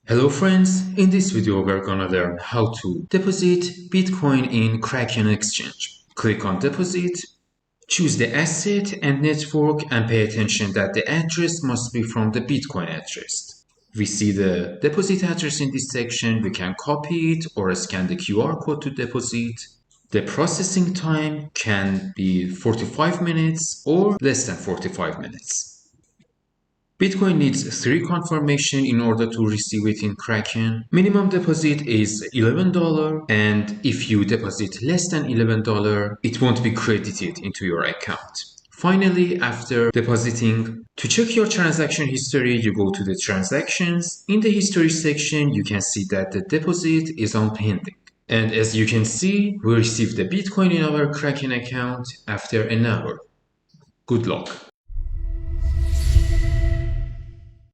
Hello friends, in this video we're gonna learn how to deposit Bitcoin in Kraken Exchange. Click on deposit, choose the asset and network and pay attention that the address must be from the Bitcoin address. We see the deposit address in this section, we can copy it or scan the QR code to deposit. The processing time can be 45 minutes or less than 45 minutes. Bitcoin needs 3 confirmation in order to receive it in Kraken. Minimum deposit is $11, and if you deposit less than $11, it won't be credited into your account. Finally, after depositing, to check your transaction history, you go to the transactions. In the history section, you can see that the deposit is on pending. And as you can see, we received the Bitcoin in our Kraken account after an hour. Good luck.